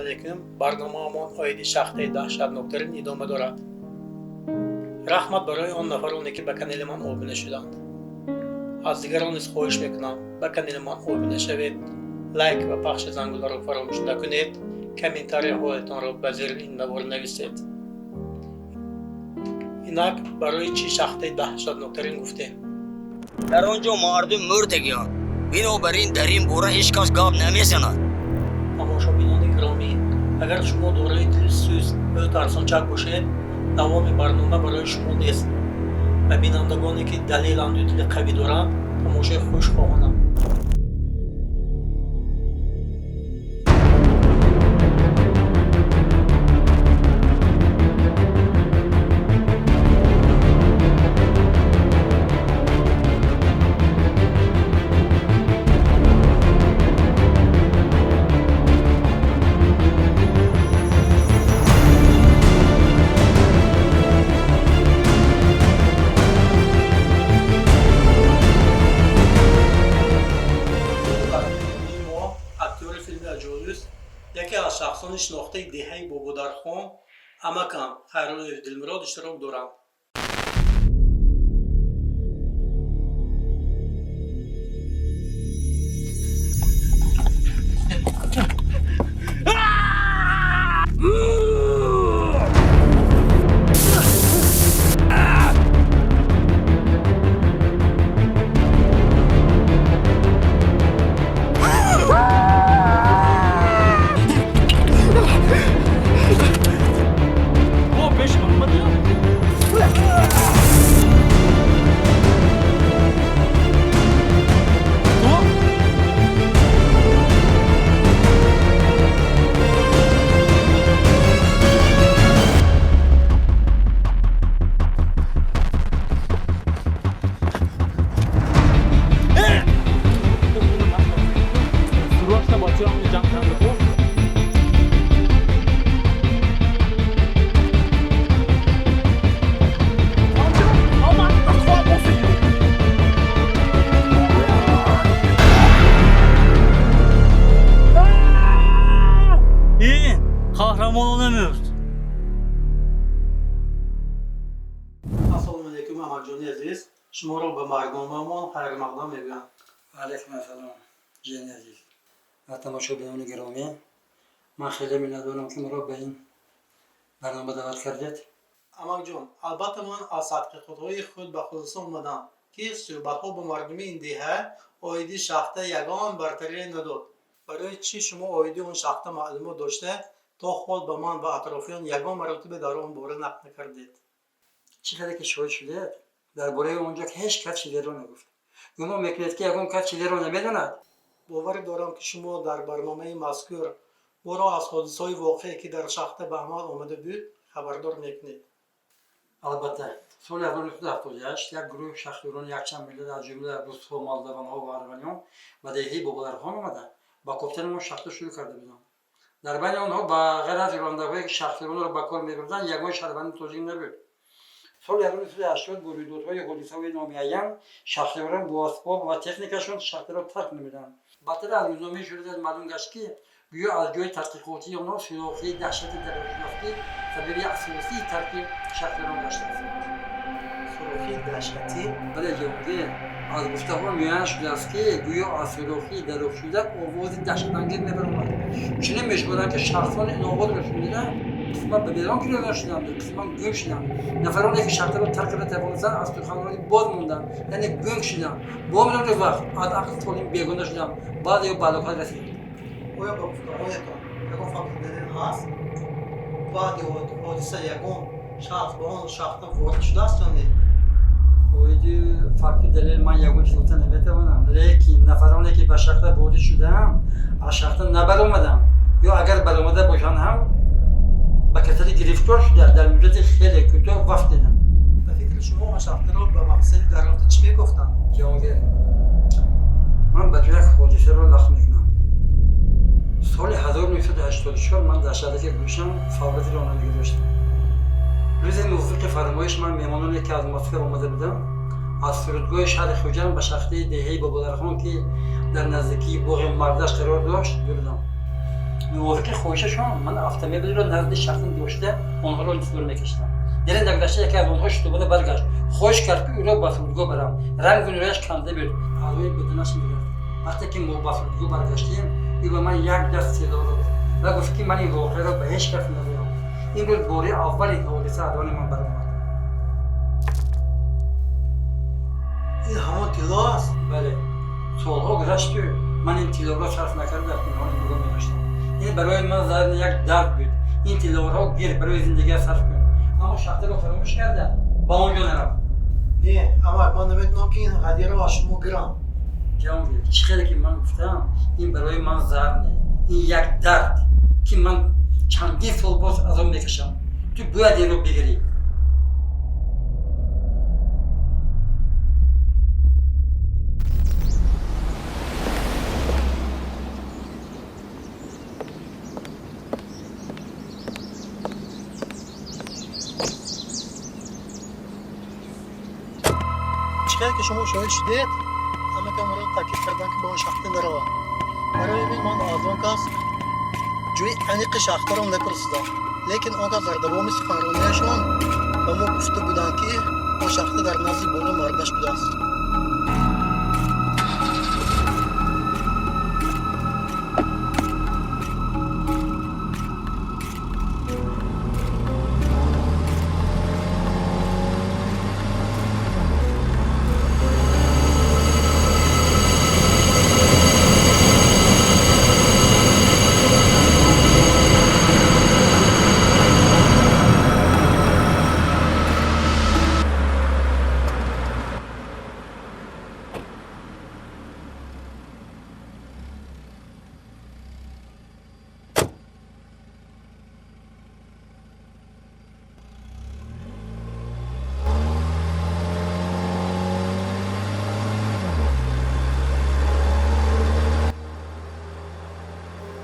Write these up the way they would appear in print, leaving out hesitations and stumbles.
علیکم. برنامه‌مان آیدی شخصی دهشتناکترین ادامه دارد. رحمت برای آن نفرانی که به کانال من آبونه شدند. از دیگران نیز خواهش میکنم به کانال من آبونه شوید. لایک و پخش زنگوله را فراموش نکنید. کامنتاری حالتان را به زیر این نوار نویسید. اینک برای چی شخصی دهشتناکترین گفتیم. در آنجا مردم مردگیان، بنابراین در این باره هیچ کس گپ نمیزند. تماشابینان گرامی، اگر شما دارای دل سوز و ترسانچک باشید، دوام برنامه برای شما نیست. و بینندگانی که دلیلند و دل قوی دارند، تماشای خوش خواهانم. یکی از شخصان شناخته دهه بابادرخان امکان خیرالله دلمراد اشتراک دارند. Kahraman olamıyor. Assalomu alaykum Amaljon aziz. شما را به برنامه‌مان خیر مقدم میگویم. علیکم السلام جان عزیز و تماشابینان گرامی، من خیلی می‌ندانم که مرا به این برنامه دعوت کردید. امالجان، البته من از تحقیقات‌های خود به خلاصه آمدم که صحبت‌ها با مردم این دهه آیدی شخصه یگان برتری نداد. برای چی شما آیدی اون شخصه معلومات داشته تا خود به من و اطرافیان یگان مرتبه در آن باره نقل نکردید؟ چیزی که شاهد شدید درباره اونجا که هیچ کس چیزی را نگفت. گمان میکنید که یگان کس چیزی را نمیداند؟ باور دارم که شما در برنامه مذکور ما را از حادثه‌های واقعی که در شخص بهمن آمده بود خبردار میکنید. البته سال 1978 یک گروه شهریاران یکچند ملت از جمله روس‌ها، مالدوان‌ها و ارمنیان به دهه بابادرخان آمدند با گفتن ما شخص شروع کرده بودند. در بین آنها با غیر از راننده‌هایی که شهریاران را به کار می‌بردند یگان شهروند توزیع نبود. سال 1980 با رویدادهای حادثه‌های نامعین شهریاران با اسباب و تکنیکشان شهر را ترک نمی‌دادند. بعدتر از روزنامه شروع معلوم گشت که گویا از جای تحقیقاتی آنها شناخته دهشت درون‌شناختی سبب اساسی ترک شهریاران گشته است. سوراخی دهشتی؟ بله جوابی از گفته‌ها میان شده است که گویا از سوراخی درون شده آواز دهشت‌انگیز می‌برد. چنین می‌شود که شخصان این آواز را شنیدند قسمت به بیران گریختند شدند، قسمت گم شدند. نفرانی که شهر را ترک نتوانستند از سخنرانی باز ماندند، یعنی گم شدند. با مرور وقت از عقل سالم بیگانه شدند. بعد یا بلاکت رسید. آیا با گفته‌هایتان یگان فقط دلیل هست؟ بعد حادثه یگان شخص به آن شخص وارد شده است یا نه؟ اویدی فقط دلیل من یگان چیزی نمی‌توانم، لیکن نفرانی که به شخص وارد شدند از شخص نبرآمدند یا اگر برآمده باشند هم به کسری گرفتار شده در مدت خیلی کوتاه وقت دیدند. به فکر شما آن شخص را به مقصد در رابطه چی میگفتند؟ جوابی من به یک حادثه را نقل میکنم. سال 1984 من در شهر گوشم فعالیت رانندگی داشتم. روز موافق فرمایش من میهمانانی که از مسکو آمده بودم از فرودگاه شهر خوجند به شخصی دهه بابادرخان که در نزدیکی باغ مردش قرار داشت بردم. موافق خواهششون من автомобیل رو نزد شخصی داشته اونها رو اینطور میکشیدم. در این گذشته یکی از اونها شتوبه برگشت. خوش کرد که او را به فرودگاه برم. رنگ و نورش کنده بود. هوای بدنش میگرفت. وقتی که ما به فرودگاه برگشتیم، او به من یک دست صدا داد و گفت که من این واقعه را به هیچ کس نگویم. این روز باره اولی حادثه ادوان من برآمد. این همان طلاست؟ بله. سالها گذشت و من این طلا را صرف نکرده در پنهان نگاه می‌داشتم. این برای من ظاهر یک درد بود. این طلا را گیر برای زندگی صرف کنم. اما شخصی را فراموش کردم. با اونجا نرم. نه، اما من نمیدونم که این هدیه را شما گرم. جان چیزی که من گفتم این برای من ظاهر نه. این یک درد که من چندین سال باز از آن میکشم. تو باید این رو بگیری. چیزی که شما شاهد شدید، همه که مرا تاکید کردن که با شخصی نرو. برای این من از آن کس جوی انیق شخص را نپرسیدم. لیکن آن کس در دوام سخنرانیشان به ما گفته بودند که آن شخص در نزد بالا مردش بوده است.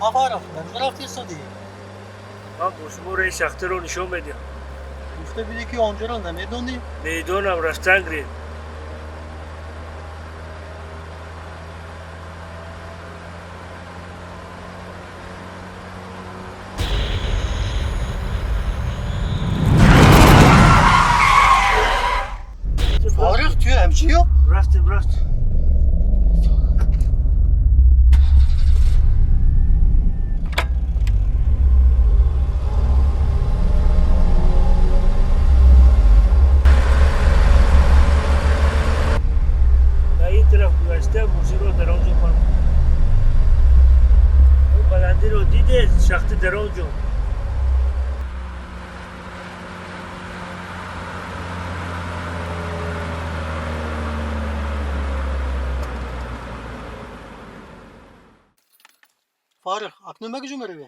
آفرین، در رفتی سودی. من با شما رای شخصی رو نشون میدم. گفته بودی که آنجا را نمیدونی؟ میدونم رفتن گرید. فارغ توی همچیو؟ رفتیم. موزی رو در آنجا پارک اون بلندی رو دیده شخصی در آنجا فارغ اکنون مگه جو مروی؟